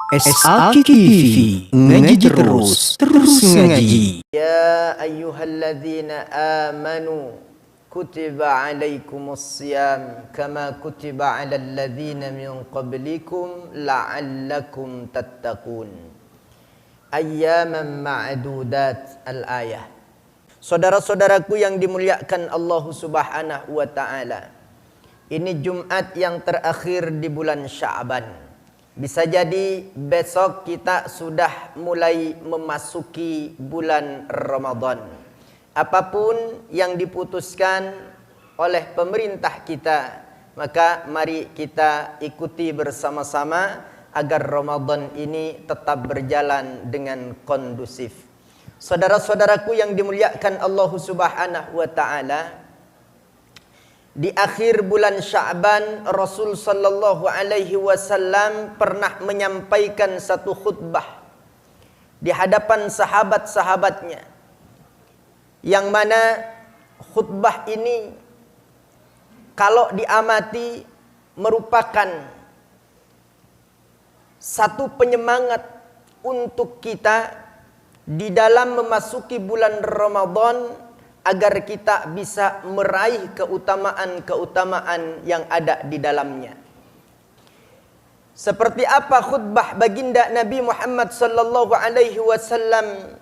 SAK TV, ngaji terus ngaji. Ya ayyuhalladzina amanu kutiba alaikumusiyam kama kutiba alal ladzina min qablikum la'allakum tattaqun. Ayyaman ma'dudat al-ayah. Saudara-saudaraku yang dimuliakan Allah Subhanahu wa taala. Ini Jumat yang terakhir di bulan Sya'ban. Bisa jadi besok kita sudah mulai memasuki bulan Ramadan. Apapun yang diputuskan oleh pemerintah kita, maka mari kita ikuti bersama-sama agar Ramadan ini tetap berjalan dengan kondusif. Saudara-saudaraku yang dimuliakan Allah Subhanahu wa taala, di akhir bulan Sya'ban Rasul sallallahu alaihi wasallam pernah menyampaikan satu khutbah di hadapan sahabat-sahabatnya, yang mana khutbah ini kalau diamati merupakan satu penyemangat untuk kita di dalam memasuki bulan Ramadan, agar kita bisa meraih keutamaan-keutamaan yang ada di dalamnya. Seperti apa khutbah baginda Nabi Muhammad sallallahu alaihi wasallam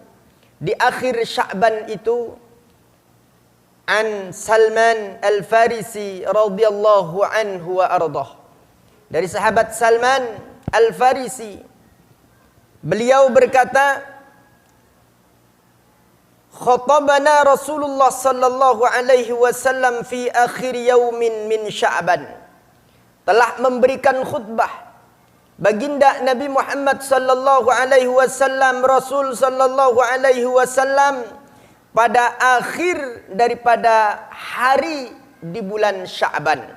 di akhir Sya'ban itu? An Salman Al-Farisi radhiyallahu anhu wa ardah. Dari sahabat Salman Al-Farisi, beliau berkata, khatabana Rasulullah sallallahu alaihi wasallam fi akhir yaumin min Sya'ban. Telah memberikan khutbah baginda Nabi Muhammad sallallahu alaihi wasallam, Rasul sallallahu alaihi wasallam pada akhir daripada hari di bulan Sya'ban.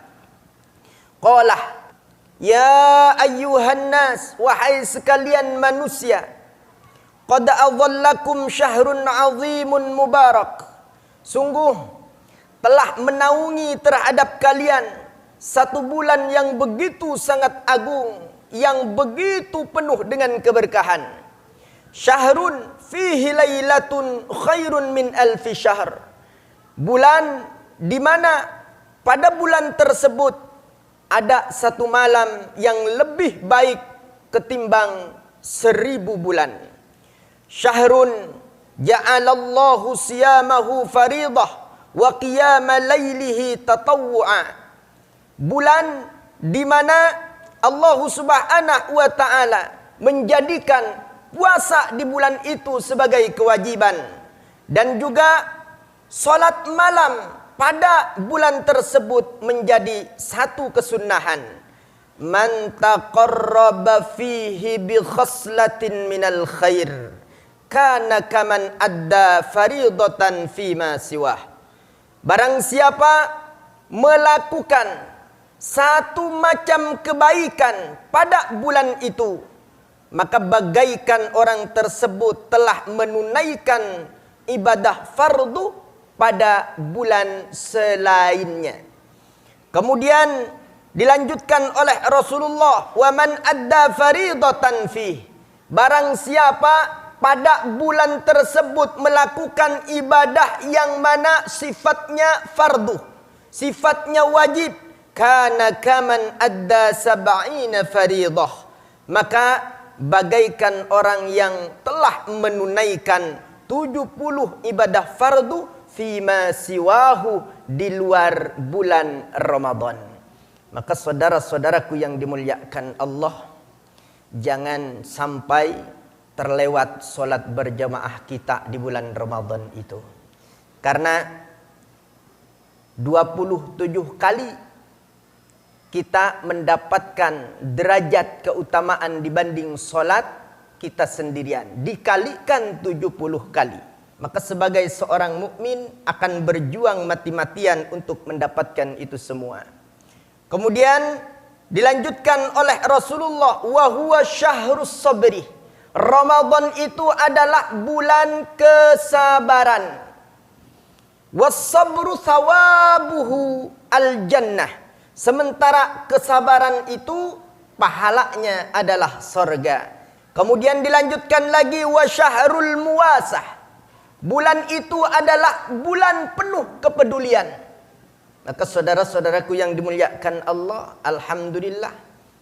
Qala, ya ayyuhan nas, wahai sekalian manusia, qad adhallakum syahrun azimun mubarak. Sungguh telah menaungi terhadap kalian satu bulan yang begitu sangat agung, yang begitu penuh dengan keberkahan. Syahrun fihi lailatun khairun min alfi syahr. Bulan di mana pada bulan tersebut ada satu malam yang lebih baik ketimbang 1000 bulan. Syahrun ja'alallahu siyamahu faridah wa qiyama lailihi tatawwu'a. Bulan di mana Allah Subhanahu wa taala menjadikan puasa di bulan itu sebagai kewajiban, dan juga salat malam pada bulan tersebut menjadi satu kesunnahan. Man taqarraba fihi bi khaslatin minal khair kana kaman adda faridatan fima siwah. Barang siapa melakukan satu macam kebaikan pada bulan itu, maka bagaikan orang tersebut telah menunaikan ibadah fardu pada bulan selainnya. Kemudian dilanjutkan oleh Rasulullah, wa man adda faridatan fih. Barang siapa pada bulan tersebut melakukan ibadah yang mana sifatnya fardu, sifatnya wajib, kana kaman adda sab'ina faridah, maka bagaikan orang yang telah menunaikan 70 ibadah fardu fima siwahu, di luar bulan Ramadan. Maka saudara-saudaraku yang dimuliakan Allah, jangan sampai terlewat solat berjamaah kita di bulan Ramadan itu. Karena 27 kali kita mendapatkan derajat keutamaan dibanding solat kita sendirian, dikalikan 70 kali. Maka sebagai seorang mukmin akan berjuang mati-matian untuk mendapatkan itu semua. Kemudian dilanjutkan oleh Rasulullah, wa huwa syahrus sabri. Ramadan itu adalah bulan kesabaran. Was-sabru thawabuhu al-jannah. Sementara kesabaran itu pahalanya adalah sorga. Kemudian dilanjutkan lagi wa syahrul muwasah. Bulan itu adalah bulan penuh kepedulian. Maka saudara-saudaraku yang dimuliakan Allah, alhamdulillah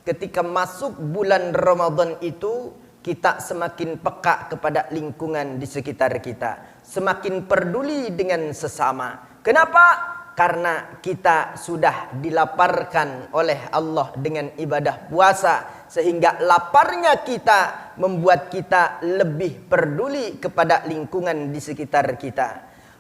ketika masuk bulan Ramadan itu kita semakin peka kepada lingkungan di sekitar kita, semakin peduli dengan sesama. Kenapa? Karena kita sudah dilaparkan oleh Allah dengan ibadah puasa, sehingga laparnya kita membuat kita lebih peduli kepada lingkungan di sekitar kita.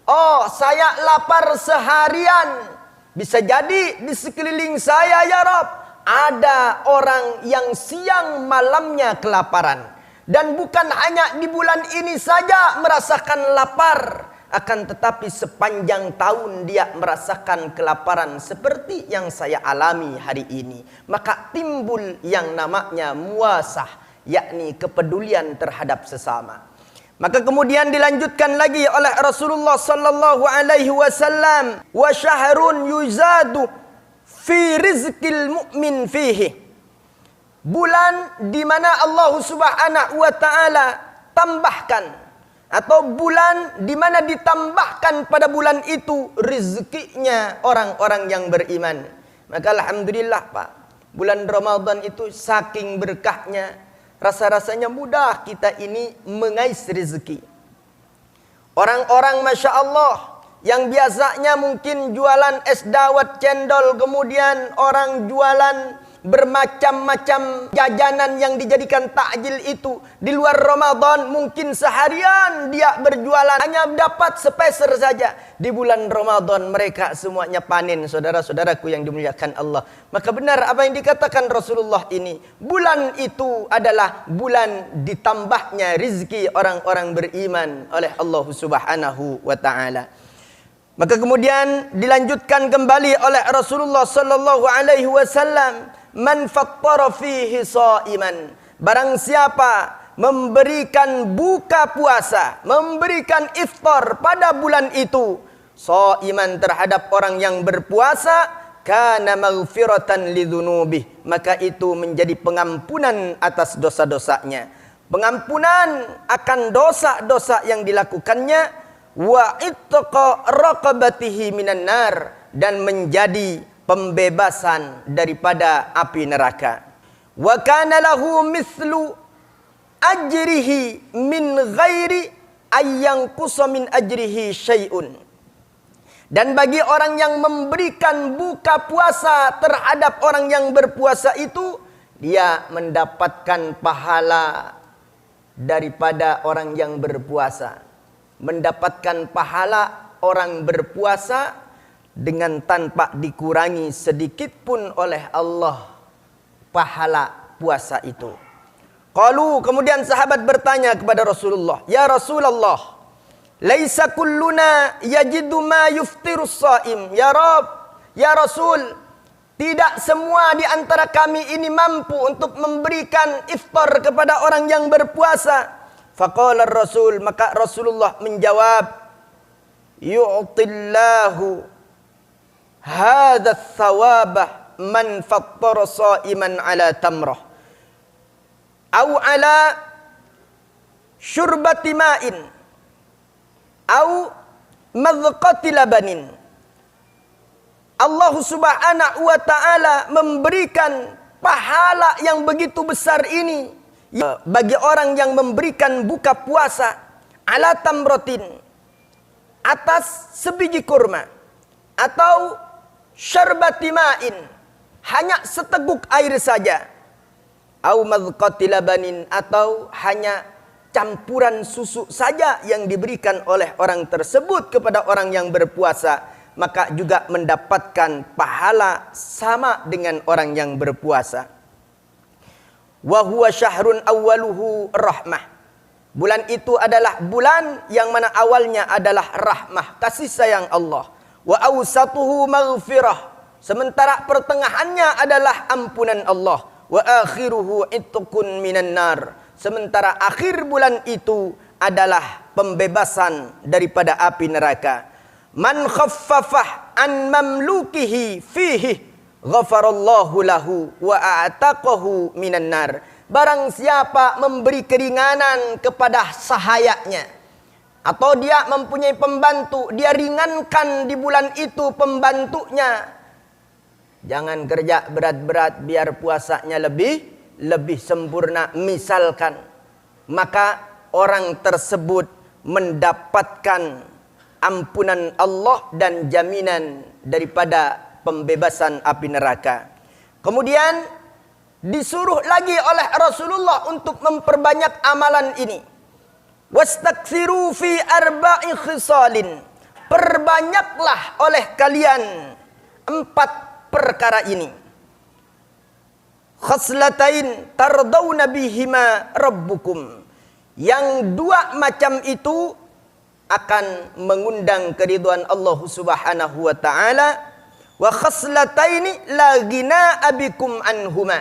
Oh, saya lapar seharian. Bisa jadi di sekeliling saya, ya Rabb, ada orang yang siang malamnya kelaparan. Dan bukan hanya di bulan ini saja merasakan lapar, akan tetapi sepanjang tahun dia merasakan kelaparan seperti yang saya alami hari ini. Maka timbul yang namanya muasah, yakni kepedulian terhadap sesama. Maka kemudian dilanjutkan lagi oleh Rasulullah sallallahu alaihi wasallam, wa syahrun yuzadu fi rizqil mu'min fihi. Bulan di mana Allah Subhanahu wa taala tambahkan, atau bulan di mana ditambahkan pada bulan itu rezekinya orang-orang yang beriman. Maka alhamdulillah Pak, bulan Ramadan itu saking berkahnya, rasa-rasanya mudah kita ini mengais rezeki. Orang-orang Masya Allah yang biasanya mungkin jualan es dawet cendol, kemudian orang jualan bermacam-macam jajanan yang dijadikan takjil itu di luar Ramadan, mungkin seharian dia berjualan hanya dapat sepeser saja. Di bulan Ramadan mereka semuanya panen, saudara-saudaraku yang dimuliakan Allah. Maka benar apa yang dikatakan Rasulullah ini, bulan itu adalah bulan ditambahnya rizki orang-orang beriman oleh Allah Subhanahu wa taala. Maka kemudian dilanjutkan kembali oleh Rasulullah sallallahu alaihi wasallam, man fattara fihi shaiman, barang siapa memberikan buka puasa, memberikan iftar pada bulan itu, shaiman terhadap orang yang berpuasa, kana maghfiratan lidzunubi, maka itu menjadi pengampunan atas dosa-dosanya, pengampunan akan dosa-dosa yang dilakukannya, wa ittaqa raqabatihi minan nar, dan menjadi pembebasan daripada api neraka. Wa kana lahu mithlu ajrihi min ghairi ayyanqusa min ajrihi syai'un. Dan bagi orang yang memberikan buka puasa terhadap orang yang berpuasa itu, dia mendapatkan pahala daripada orang yang berpuasa. Mendapatkan pahala orang berpuasa dengan tanpa dikurangi sedikit pun oleh Allah pahala puasa itu. Qalu, kemudian sahabat bertanya kepada Rasulullah, ya Rasulullah, laisa kulluna yajidu ma yuftirus shaim. Ya Rabb, ya Rasul, tidak semua di antara kami ini mampu untuk memberikan iftar kepada orang yang berpuasa. Faqala Rasul, maka Rasulullah menjawab, yu'tillahu hadha thawabah man fattara shaiman ala tamrah au ala syurbati ma'in au madhqati labanin. Allah Subhanahu wa taala memberikan pahala yang begitu besar ini bagi orang yang memberikan buka puasa ala tamrotin, atas sebiji kurma, atau syarbati ma'in, hanya seteguk air saja, au madhqati labanin, atau hanya campuran susu saja yang diberikan oleh orang tersebut kepada orang yang berpuasa, maka juga mendapatkan pahala sama dengan orang yang berpuasa. Wa huwa syahrun awwaluhu rahmah. Bulan itu adalah bulan yang mana awalnya adalah rahmah, kasih sayang Allah. Wa awsatuhu maghfirah, sementara pertengahannya adalah ampunan Allah. Wa akhiruhu itqun minan nar, sementara akhir bulan itu adalah pembebasan daripada api neraka. Man khaffafah an mamlukihi fihi ghafarallahu lahu wa a'taqahu minan nar. barang siapa memberi keringanan kepada sahayanya, atau dia mempunyai pembantu, dia ringankan di bulan itu pembantunya. Jangan kerja berat-berat biar puasanya lebih sempurna misalkan. Maka orang tersebut mendapatkan ampunan Allah dan jaminan daripada pembebasan api neraka. Kemudian disuruh lagi oleh Rasulullah untuk memperbanyak amalan ini. Wastaksiru fi arba'i khisalin. Perbanyaklah oleh kalian 4 perkara ini. Khaslatain tardawna bihima rabbukum. Yang 2 macam itu akan mengundang keridhaan Allah Subhanahu wa taala. Wa khaslataini la ghina abikum anhuma.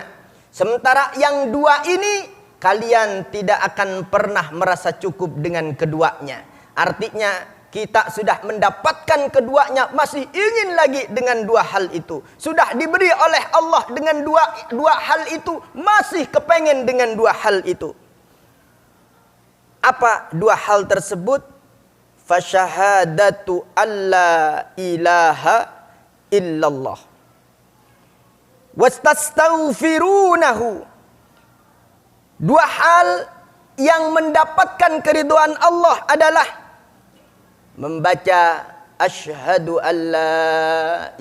Sementara yang 2 ini kalian tidak akan pernah merasa cukup dengan keduanya. Artinya kita sudah mendapatkan keduanya, masih ingin lagi dengan 2 hal itu. Sudah diberi oleh Allah dengan dua hal itu, masih kepengen dengan 2 hal itu. Apa 2 hal tersebut? Fasyahadatu alla ilaha illallah wastastaghfirunahu. 2 hal yang mendapatkan keridhaan Allah adalah membaca asyhadu alla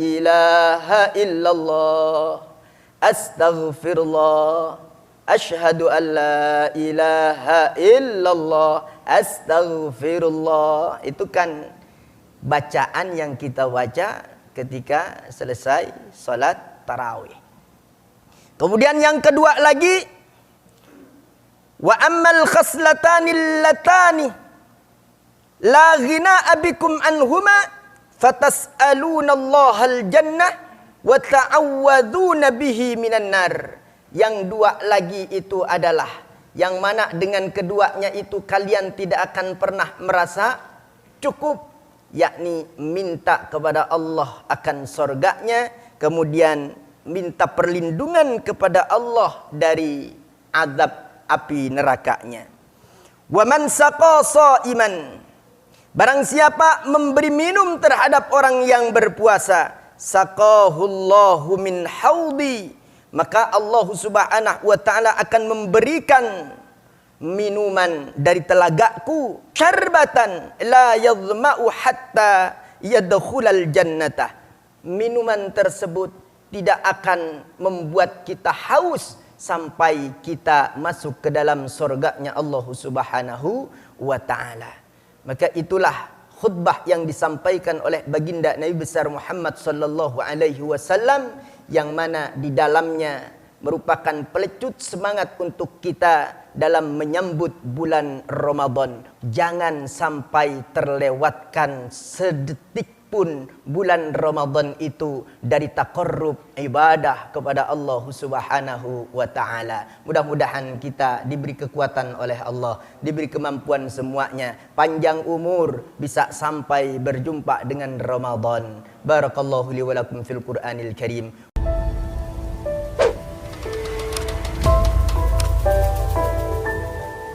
ilaha illallah, astaghfirullah, asyhadu alla ilaha illallah, astaghfirullah. Itu kan bacaan yang kita baca ketika selesai salat tarawih. Kemudian yang kedua lagi, wa ammal khaslatanil latani la ghina abikum anhuma fatas'alunallahal jannah wa ta'awwadzuna bihi minan nar. Yang 2 lagi itu adalah yang mana dengan keduanya itu kalian tidak akan pernah merasa cukup, yakni minta kepada Allah akan surganya, kemudian minta perlindungan kepada Allah dari azab api nerakanya. Wa man saqa shaiman, barang siapa memberi minum terhadap orang yang berpuasa, saqahullahu min haudi, maka Allah Subhanahu wa taala akan memberikan minuman dari telagaku, syarbatan la yadhma'u hatta yadkhulal jannata. Minuman tersebut tidak akan membuat kita haus sampai kita masuk ke dalam surganya Allah Subhanahu wa taala. Maka itulah khutbah yang disampaikan oleh baginda Nabi besar Muhammad sallallahu alaihi wasallam, yang mana di dalamnya merupakan pelecut semangat untuk kita dalam menyambut bulan Ramadan. Jangan sampai terlewatkan sedetik pun bulan Ramadan itu dari taqarrub ibadah kepada Allah Subhanahu wa taala. Mudah-mudahan kita diberi kekuatan oleh Allah, diberi kemampuan semuanya, panjang umur, bisa sampai berjumpa dengan Ramadan. Barakallahu li wa lakum fil Qur'anil Karim.